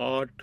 8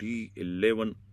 D11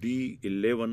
D11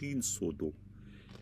302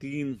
3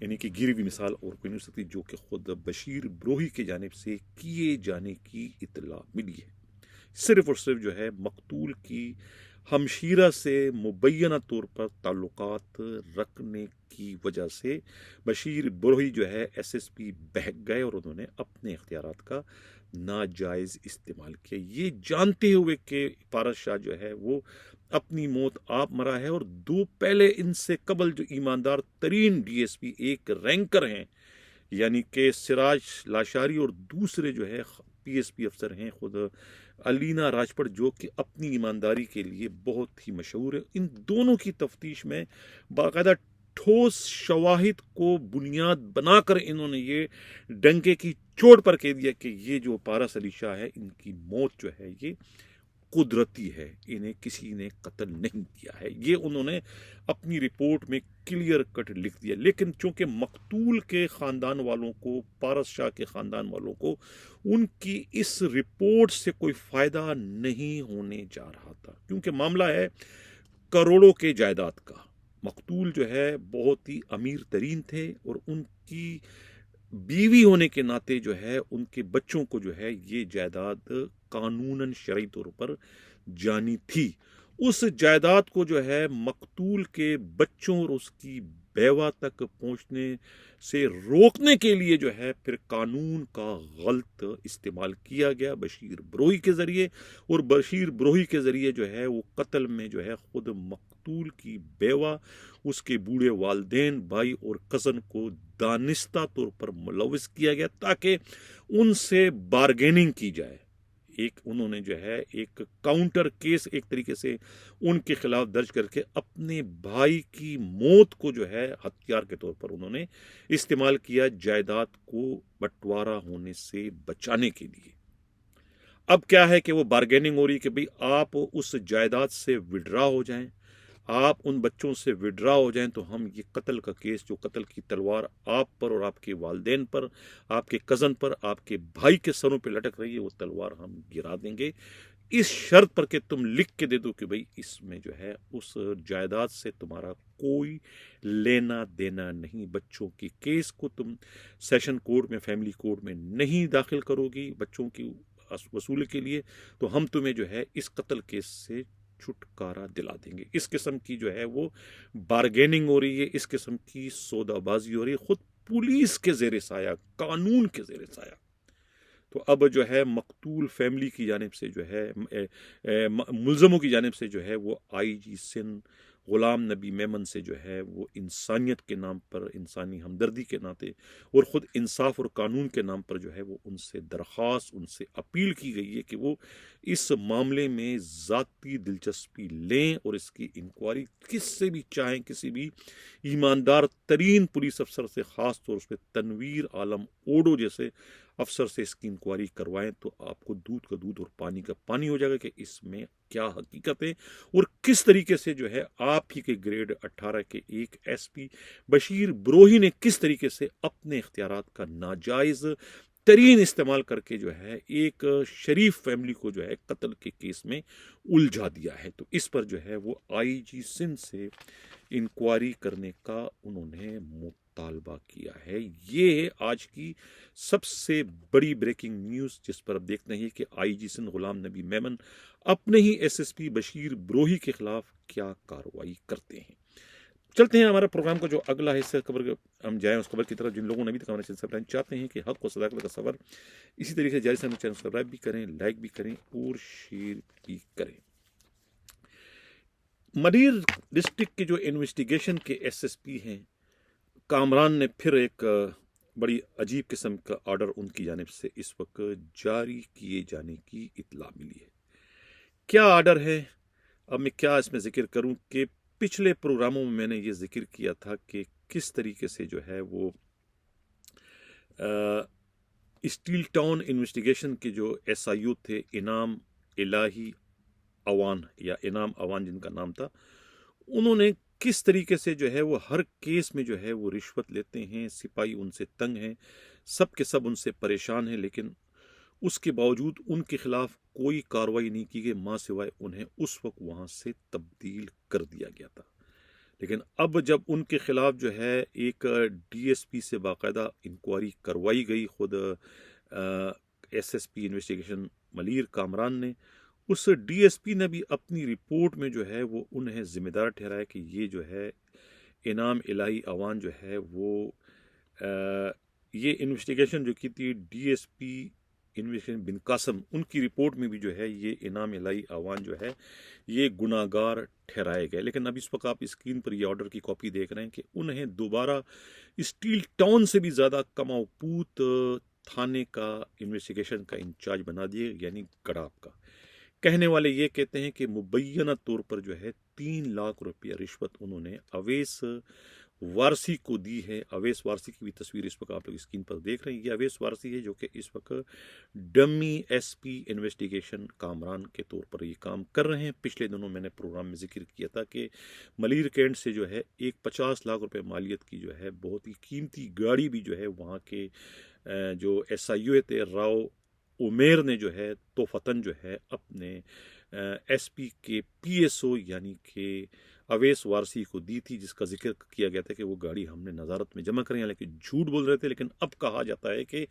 یعنی کہ گروی مثال اور کوئی نہیں ہو سکتی جو کہ خود بشیر بروہی کی جانب سے کیے جانے کی اطلاع ملی ہے۔ صرف اور صرف جو ہے مقتول کی ہمشیرہ سے مبینہ طور پر تعلقات رکھنے کی وجہ سے بشیر بروہی جو ہے ایس پی بہک گئے اور انہوں نے اپنے اختیارات کا ناجائز استعمال کیا، یہ جانتے ہوئے کہ پارس شاہ جو ہے وہ اپنی موت آپ مرا ہے، اور دو پہلے ان سے قبل جو ایماندار ترین ڈی ایس پی ایک رینکر ہیں یعنی کہ سراج لاشاری، اور دوسرے جو ہے پی ایس پی افسر ہیں خود علینا راجپٹ جو کہ اپنی ایمانداری کے لیے بہت ہی مشہور ہے، ان دونوں کی تفتیش میں باقاعدہ ٹھوس شواہد کو بنیاد بنا کر انہوں نے یہ ڈنکے کی چوٹ پر کہہ دیا کہ یہ جو پارس علی شاہ ہے ان کی موت جو ہے یہ قدرتی ہے، انہیں کسی نے قتل نہیں کیا ہے، یہ انہوں نے اپنی رپورٹ میں کلیئر کٹ لکھ دیا۔ لیکن چونکہ مقتول کے خاندان والوں کو، پارس شاہ کے خاندان والوں کو ان کی اس رپورٹ سے کوئی فائدہ نہیں ہونے جا رہا تھا، کیونکہ معاملہ ہے کروڑوں کے جائیداد کا۔ مقتول جو ہے بہت ہی امیر ترین تھے اور ان کی بیوی ہونے کے ناطے جو ہے ان کے بچوں کو جو ہے یہ جائیداد قانوناً شرعی طور پر جانی تھی۔ اس جائیداد کو جو ہے مقتول کے بچوں اور اس کی بیوہ تک پہنچنے سے روکنے کے لیے جو ہے پھر قانون کا غلط استعمال کیا گیا بشیر بروہی کے ذریعے، اور بشیر بروہی کے ذریعے جو ہے وہ قتل میں جو ہے خود مقتول کی بیوہ، اس کے بوڑھے والدین، بھائی اور کزن کو دانستہ طور پر ملوث کیا گیا تاکہ ان سے بارگیننگ کی جائے۔ ایک انہوں نے جو ہے ایک کاؤنٹر کیس ایک طریقے سے ان کے خلاف درج کر کے اپنے بھائی کی موت کو جو ہے ہتھیار کے طور پر انہوں نے استعمال کیا جائیداد کو بٹوارا ہونے سے بچانے کے لیے۔ اب کیا ہے کہ وہ بارگیننگ ہو رہی کہ بھئی آپ اس جائیداد سے وڈرا ہو جائیں، آپ ان بچوں سے وڈرا ہو جائیں تو ہم یہ قتل کا کیس، جو قتل کی تلوار آپ پر اور آپ کے والدین پر، آپ کے کزن پر، آپ کے بھائی کے سروں پہ لٹک رہی ہے، وہ تلوار ہم گرا دیں گے، اس شرط پر کہ تم لکھ کے دے دو کہ بھئی اس میں جو ہے اس جائیداد سے تمہارا کوئی لینا دینا نہیں، بچوں کی کیس کو تم سیشن کورٹ میں، فیملی کورٹ میں نہیں داخل کرو گی بچوں کی وصول کے لیے، تو ہم تمہیں جو ہے اس قتل کیس سے چھٹکارا دلا دیں گے۔ اس قسم کی جو ہے وہ بارگیننگ ہو رہی ہے، اس قسم کی سودا بازی ہو رہی ہے، خود پولیس کے زیر سایہ، قانون کے زیر سایہ۔ تو اب جو ہے مقتول فیملی کی جانب سے جو ہے ملزموں کی جانب سے جو ہے وہ آئی جی سندھ غلام نبی میمن سے جو ہے وہ انسانیت کے نام پر، انسانی ہمدردی کے ناطے اور خود انصاف اور قانون کے نام پر جو ہے وہ ان سے درخواست، ان سے اپیل کی گئی ہے کہ وہ اس معاملے میں ذاتی دلچسپی لیں اور اس کی انکوائری کس سے بھی چاہیں، کسی بھی ایماندار ترین پولیس افسر سے، خاص طور پہ تنویر عالم اوڈو جیسے افسر سے اس کی انکوائری کروائیں، تو آپ کو دودھ کا دودھ اور پانی کا پانی ہو جائے گا کہ اس میں کیا حقیقت ہے اور کس طریقے سے جو ہے آپ ہی کے گریڈ 18 کے ایک ایس پی بشیر بروہی نے کس طریقے سے اپنے اختیارات کا ناجائز ترین استعمال کر کے جو ہے ایک شریف فیملی کو جو ہے قتل کے کیس میں الجھا دیا ہے۔ تو اس پر جو ہے وہ آئی جی سندھ سے انکوائری کرنے کا انہوں نے مطالبہ کیا ہے۔ یہ ہے آج کی سب سے بڑی بریکنگ نیوز، جس پر اب دیکھنا ہے کہ آئی جی سندھ غلام نبی میمن اپنے ہی ایس پی بشیر بروہی کے خلاف کیا کارروائی کرتے ہیں۔ چلتے ہیں ہمارا پروگرام کا جو اگلا حصہ خبر ہم جائیں اس خبر کی طرف۔ جن لوگوں نے ابھی تک ہمارے چینل سبسکرائب چاہتے ہیں کہ حق و صداقت کا سفر اسی طریقے سے جاری سے ہمیں چینل سبسکرائب بھی کریں، لائک بھی کریں اور شیئر بھی کریں۔ مدیر ڈسٹرکٹ کے جو انویسٹیگیشن کے ایس پی ہیں کامران نے پھر ایک بڑی عجیب قسم کا آرڈر ان کی جانب سے اس وقت جاری کیے جانے کی اطلاع ملی ہے۔ کیا آرڈر ہے؟ اب میں کیا اس میں ذکر کروں کہ پچھلے پروگراموں میں نے یہ ذکر کیا تھا کہ کس طریقے سے جو ہے وہ اسٹیل ٹاؤن انویسٹیگیشن کے جو ایس آئی او تھے، انعام الہی اوان یا انعام اوان جن کا نام تھا، انہوں نے کس طریقے سے جو ہے وہ ہر کیس میں جو ہے وہ رشوت لیتے ہیں، سپاہی ان سے تنگ ہیں، سب کے سب ان سے پریشان ہیں، لیکن اس کے باوجود ان کے خلاف کوئی کارروائی نہیں کی گئی، ماں سوائے انہیں اس وقت وہاں سے تبدیل کر دیا گیا تھا۔ لیکن اب جب ان کے خلاف جو ہے ایک ڈی ایس پی سے باقاعدہ انکوائری کروائی گئی، خود S S P investigation Malir Kamran نے، اس ڈی ایس پی نے بھی اپنی رپورٹ میں جو ہے وہ انہیں ذمہ دار ٹھہرایا کہ یہ جو ہے انعام الہی اوان جو ہے وہ یہ انویسٹیگیشن جو کی تھی ڈی ایس پی انویسٹیگیشن بن قاسم، ان کی رپورٹ میں بھی جو ہے یہ انعام الہی اوان جو ہے یہ گناہ گار ٹھہرائے گئے۔ لیکن اب اس وقت آپ اسکرین پر یہ آرڈر کی کاپی دیکھ رہے ہیں کہ انہیں دوبارہ اسٹیل ٹاؤن سے بھی زیادہ کماؤپوت تھانے کا انویسٹیگیشن کا انچارج بنا دیے، یعنی گڑاب کا۔ کہنے والے یہ کہتے ہیں کہ مبینہ طور پر جو ہے 3 لاکھ روپیہ رشوت انہوں نے اویس وارسی کو دی ہے۔ اویس وارسی کی بھی تصویر اس وقت آپ لوگ اسکرین پر دیکھ رہے ہیں۔ یہ اویس وارسی ہے جو کہ اس وقت dummy S P investigation Kamran کے طور پر یہ کام کر رہے ہیں۔ پچھلے دنوں میں نے پروگرام میں ذکر کیا تھا کہ ملیر کینٹ سے جو ہے ایک 50 لاکھ روپے مالیت کی جو ہے بہت ہی قیمتی گاڑی بھی جو ہے وہاں کے جو ایس آئی او تھے راؤ عمیر نے جو ہے توفتاً جو ہے اپنے ایس پی کے پی ایس او یعنی کہ اویس وارسی کو دی تھی، جس کا ذکر کیا گیا تھا کہ وہ گاڑی ہم نے نظارت میں جمع کریں، لیکن جھوٹ بول رہے تھے۔ لیکن اب کہا جاتا ہے کہ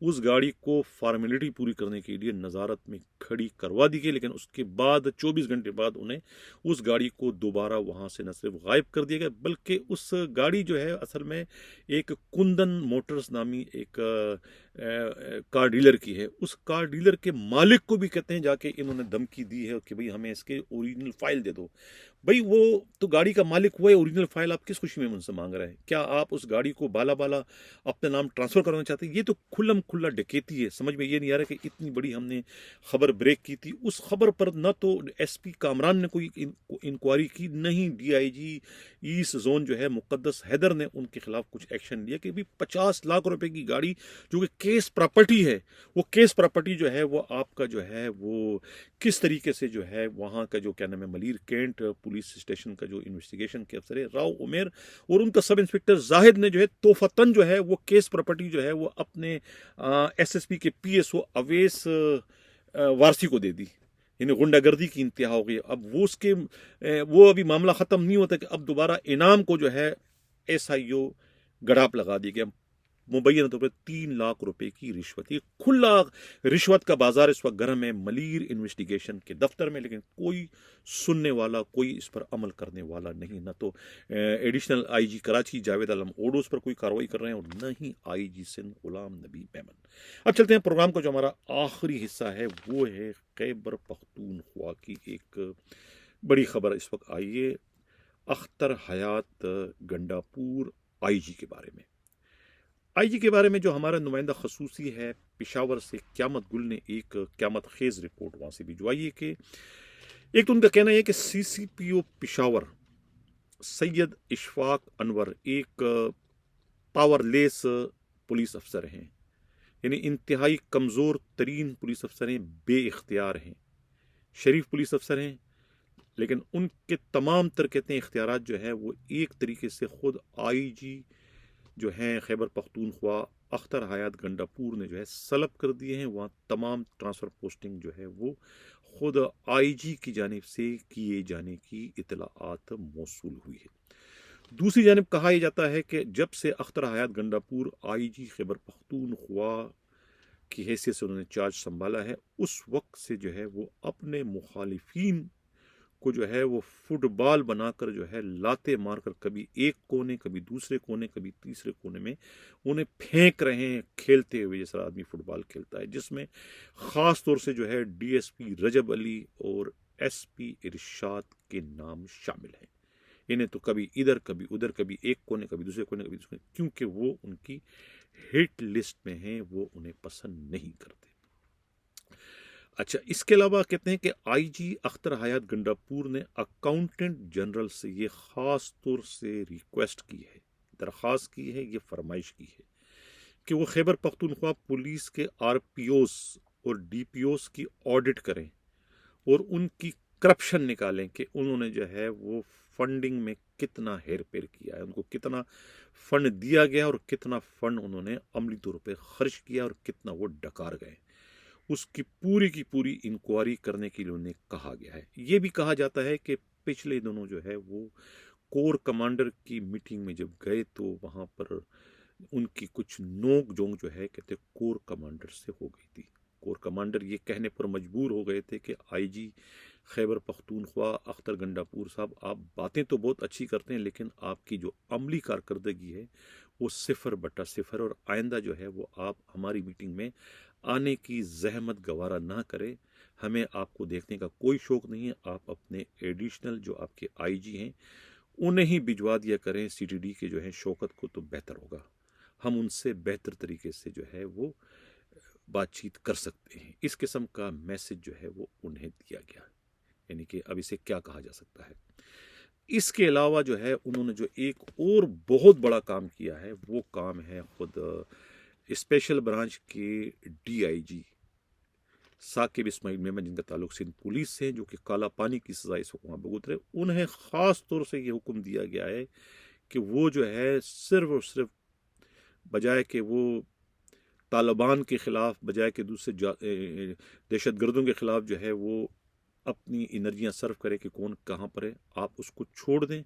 اس گاڑی کو فارمیلٹی پوری کرنے کے لیے نظارت میں کھڑی کروا دی گئی، لیکن اس کے بعد 24 گھنٹے بعد انہیں اس گاڑی کو دوبارہ وہاں سے نہ صرف غائب کر دیا گیا، بلکہ اس گاڑی جو ہے اصل میں ایک کندن موٹرز نامی ایک کار ڈیلر کی ہے۔ اس کار ڈیلر کے مالک کو بھی کہتے ہیں جا کے انہوں نے دھمکی دی ہے کہ بھئی ہمیں اس کے اوریجنل فائل دے دو۔ بھئی وہ تو گاڑی کا مالک وہ ہے، اوریجنل فائل آپ کس خوشی میں ان سے مانگ رہے ہیں؟ کیا آپ اس گاڑی کو بالا بالا اپنے نام ٹرانسفر کرنا چاہتے ہیں؟ یہ تو کھلم کھلا ڈکیتی ہے۔ سمجھ میں یہ نہیں آ رہا کہ اتنی بڑی ہم نے خبر بریک کی تھی، اس خبر پر نہ تو ایس پی کامران نے کوئی انکوائری کی، نہیں D I G east zone جو ہے مقدس حیدر نے ان کے خلاف کچھ ایکشن لیا کہ 50 لاکھ روپے کی گاڑی جو کہ کیس پراپرٹی ہے، وہ کیس پراپرٹی جو ہے وہ آپ کا جو ہے وہ کس طریقے سے جو ہے وہاں کا جو کیا نام ہے ملیر کینٹ پولیس اسٹیشن کا جو انویسٹیگیشن کے افسر ہے راؤ عمیر اور ان کا سب انسپیکٹر زاہد نے جو ہے توفتاً جو ہے وہ کیس پراپرٹی جو ہے وہ اپنے ایس ایس پی کے پی ایس او اویس وارسی کو دے دی۔ یعنی غنڈہ گردی کی انتہا ہو گئی۔ اب وہ ابھی معاملہ ختم نہیں ہوتا کہ اب دوبارہ انعام کو جو ہے ایس آئی او گڑاپ لگا دی گیا، مبینہ طور پر 3 لاکھ روپے کی رشوت۔ یہ کھلا رشوت کا بازار اس وقت گرم ہے ملیر انویسٹیگیشن کے دفتر میں، لیکن کوئی سننے والا، کوئی اس پر عمل کرنے والا نہیں۔ نہ تو additional I G Karachi Javed Alam Odho اس پر کوئی کارروائی کر رہے ہیں اور نہ ہی آئی جی سندھ غلام نبی میمن۔ اب چلتے ہیں پروگرام کا جو ہمارا آخری حصہ ہے، وہ ہے خیبر پختونخوا کی ایک بڑی خبر اس وقت آئی ہے، اختر حیات گنڈاپور آئی جی کے بارے میں۔ آئی جی کے بارے میں جو ہمارا نمائندہ خصوصی ہے پشاور سے قیامت گل نے ایک قیامت خیز رپورٹ وہاں سے بھجوائی ہے کہ ایک تو ان کا کہنا ہے کہ سی سی پی او پشاور سید اشفاق انور ایک پاور لیس پولیس افسر ہیں، یعنی انتہائی کمزور ترین پولیس افسر ہیں، بے اختیار ہیں، شریف پولیس افسر ہیں، لیکن ان کے تمام تر کہتے ہیں اختیارات جو ہے وہ ایک طریقے سے خود آئی جی جو ہیں خیبر پختونخوا اختر حیات گنڈاپور نے جو ہے سلب کر دیے ہیں۔ وہاں تمام ٹرانسفر پوسٹنگ جو ہے وہ خود آئی جی کی جانب سے کیے جانے کی اطلاعات موصول ہوئی ہے۔ دوسری جانب کہا یہ جاتا ہے کہ جب سے اختر حیات گنڈاپور آئی جی خیبر پختونخوا کی حیثیت سے انہوں نے چارج سنبھالا ہے، اس وقت سے جو ہے وہ اپنے مخالفین کو جو ہے وہ فٹ بال بنا کر جو ہے لاتے مار کر کبھی ایک کونے کبھی دوسرے کونے کبھی تیسرے کونے میں انہیں پھینک رہے ہیں، کھیلتے ہوئے جیسا آدمی فٹ بال کھیلتا ہے، جس میں خاص طور سے جو ہے ڈی ایس پی رجب علی اور ایس پی ارشاد کے نام شامل ہیں۔ انہیں تو کبھی ادھر کبھی ادھر، کبھی ایک کونے کبھی دوسرے کونے کبھی دوسرے، کیونکہ وہ ان کی ہٹ لسٹ میں ہیں، وہ انہیں پسند نہیں کرتے۔ اچھا، اس کے علاوہ کہتے ہیں کہ آئی جی اختر حیات گنڈاپور نے اکاؤنٹنٹ جنرل سے یہ خاص طور سے ریکویسٹ کی ہے، درخواست کی ہے، یہ فرمائش کی ہے کہ وہ خیبر پختونخوا پولیس کے آر پی اوز اور ڈی پی اوز کی آڈٹ کریں اور ان کی کرپشن نکالیں کہ انہوں نے جو ہے وہ فنڈنگ میں کتنا ہیر پھیر کیا ہے، ان کو کتنا فنڈ دیا گیا اور کتنا فنڈ انہوں نے عملی طور پہ خرچ کیا اور کتنا وہ ڈکار گئے، اس کی پوری انکوائری کرنے کے لیے انہیں کہا گیا ہے۔ یہ بھی کہا جاتا ہے کہ پچھلے دنوں جو ہے وہ کور کمانڈر کی میٹنگ میں جب گئے تو وہاں پر ان کی کچھ نوک جھونک جو ہے کہتے کور کمانڈر سے ہو گئی تھی. کور کمانڈر یہ کہنے پر مجبور ہو گئے تھے کہ آئی جی خیبر پختونخوا اختر گنڈاپور صاحب، آپ باتیں تو بہت اچھی کرتے ہیں لیکن آپ کی جو عملی کارکردگی ہے وہ 0/0، اور آئندہ جو ہے وہ آپ ہماری میٹنگ میں آنے کی زحمت گوارا نہ کریں. ہمیں آپ کو دیکھنے کا کوئی شوق نہیں ہے. آپ اپنے ایڈیشنل جو آپ کے آئی جی ہیں انہیں ہی بھجوا دیا کریں سی ٹی ڈی کے جو ہے شوکت کو، تو بہتر ہوگا. ہم ان سے بہتر طریقے سے جو ہے وہ بات چیت کر سکتے ہیں. اس قسم کا میسج جو ہے وہ انہیں دیا گیا. یعنی کہ اب اسے کیا کہا جا سکتا ہے. اس کے علاوہ جو ہے انہوں نے جو ایک اور بہت بڑا کام کیا ہے وہ کام ہے خود اسپیشل برانچ کے ڈی آئی جی ثاقب اسماعیل میمن، جن کا تعلق سندھ پولیس سے، جو کہ کالا پانی کی سزا اس حکومت بھگت رہے. انہیں خاص طور سے یہ حکم دیا گیا ہے کہ وہ جو ہے صرف اور صرف بجائے کہ وہ طالبان کے خلاف، بجائے کہ دوسرے دہشت گردوں کے خلاف جو ہے وہ اپنی انرجیاں صرف کرے کہ کون کہاں پر ہے، آپ اس کو چھوڑ دیں.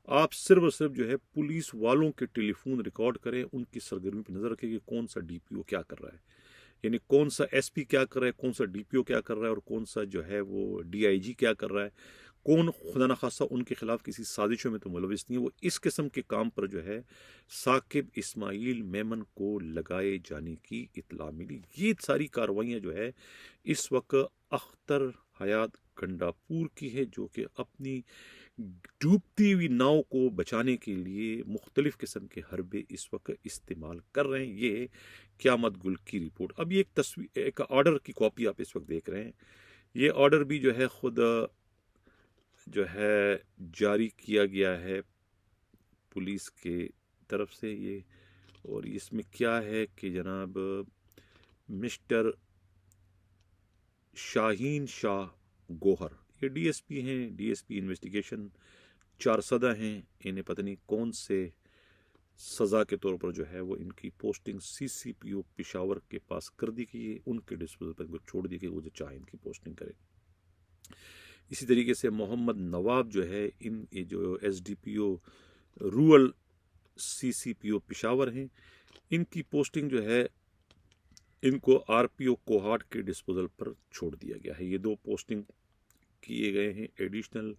آپ صرف اور صرف جو ہے پولیس والوں کے ٹیلی فون ریکارڈ کریں، ان کی سرگرمی پہ نظر رکھیں کہ کون سا ڈی پی او کیا کر رہا ہے، یعنی کون سا ایس پی کیا کر رہا ہے، کون سا ڈی پی او کیا کر رہا ہے، اور کون سا جو ہے وہ ڈی آئی جی کیا کر رہا ہے، کون خدا نخواستہ ان کے خلاف کسی سازشوں میں تو ملوث نہیں ہے. وہ اس قسم کے کام پر جو ہے ثاقب اسماعیل میمن کو لگائے جانے کی اطلاع ملی. یہ ساری کارروائیاں جو ہے اس وقت اختر حیات گنڈاپور کی ہے، جو کہ اپنی ڈوبتی ہوئی ناؤ کو بچانے کے لیے مختلف قسم کے حربے اس وقت استعمال کر رہے ہیں. یہ قیامت گل کی رپورٹ. اب یہ ایک آرڈر کی کاپی آپ اس وقت دیکھ رہے ہیں. یہ آرڈر بھی جو ہے خود جو ہے جاری کیا گیا ہے پولیس کے طرف سے. یہ اور اس میں کیا ہے کہ جناب مسٹر شاہین شاہ گوہر، یہ ڈی ایس پی ہیں، ڈی ایس پی انویسٹیگیشن 4 ہیں. انہیں پتہ نہیں کون سے سزا کے طور پر جو ہے وہ ان کی پوسٹنگ سی سی پی او پشاور کے پاس کر دی گئی ہے. ان کے ڈسپوزل پر ان کو چھوڑ دی گئی، وہ جو چاہے ان کی پوسٹنگ کرے. اسی طریقے سے محمد نواب جو ہے ان جو ایس ڈی پی او رورل سی سی پی او پشاور ہیں، ان کی پوسٹنگ جو ہے ان کو آر پی او کوہاٹ کے ڈسپوزل پر چھوڑ دیا گیا ہے. یہ 2 پوسٹنگ کیے گئے ہیں ایڈیشنل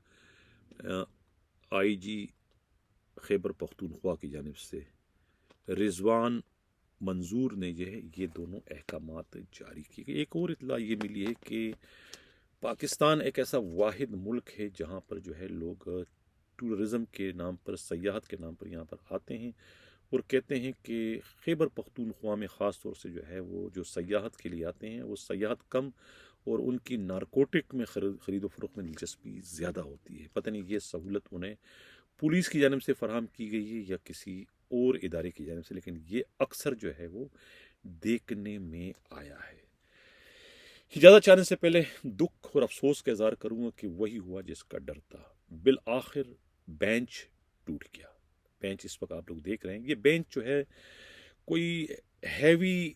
آئی جی خیبر پختونخوا کی جانب سے. رضوان منظور نے جو ہے یہ دونوں احکامات جاری کیے گئے. ایک اور اطلاع یہ ملی ہے کہ پاکستان ایک ایسا واحد ملک ہے جہاں پر جو ہے لوگ ٹورزم کے نام پر، سیاحت کے نام پر یہاں پر آتے ہیں اور کہتے ہیں کہ خیبر پختونخوا میں خاص طور سے جو ہے وہ جو سیاحت کے لیے آتے ہیں وہ سیاحت کم اور ان کی نارکوٹک میں خرید و فروخت میں دلچسپی زیادہ ہوتی ہے. پتہ نہیں یہ سہولت انہیں پولیس کی جانب سے فراہم کی گئی ہے یا کسی اور ادارے کی جانب سے، لیکن یہ اکثر جو ہے وہ دیکھنے میں آیا ہے. اجازت چاہنے سے پہلے دکھ اور افسوس کا اظہار کروں گا کہ وہی ہوا جس کا ڈر تھا. بالآخر بینچ ٹوٹ گیا. بینچ اس وقت آپ لوگ دیکھ رہے ہیں. یہ بینچ جو ہے کوئی ہیوی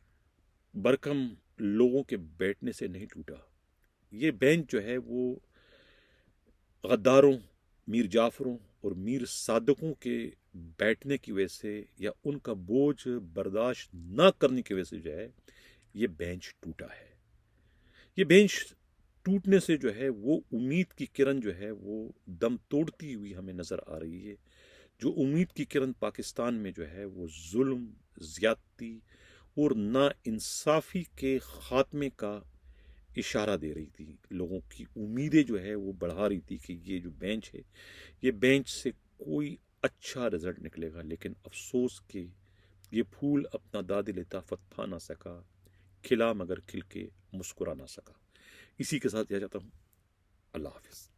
برکم لوگوں کے بیٹھنے سے نہیں ٹوٹا. یہ بینچ جو ہے وہ غداروں، میر جعفروں اور میر صادقوں کے بیٹھنے کی وجہ سے یا ان کا بوجھ برداشت نہ کرنے کی وجہ سے جو ہے یہ بینچ ٹوٹا ہے. یہ بینچ ٹوٹنے سے جو ہے وہ امید کی کرن جو ہے وہ دم توڑتی ہوئی ہمیں نظر آ رہی ہے. جو امید کی کرن پاکستان میں جو ہے وہ ظلم، زیادتی اور نا انصافی کے خاتمے کا اشارہ دے رہی تھی. لوگوں کی امیدیں جو ہے وہ بڑھا رہی تھی کہ یہ جو بینچ ہے یہ بینچ سے کوئی اچھا رزلٹ نکلے گا. لیکن افسوس کہ یہ پھول اپنا داد لطافت پا نہ سکا، کھلا مگر کھل کے مسکرا نہ سکا. اسی کے ساتھ یہ چاہتا ہوں. اللہ حافظ.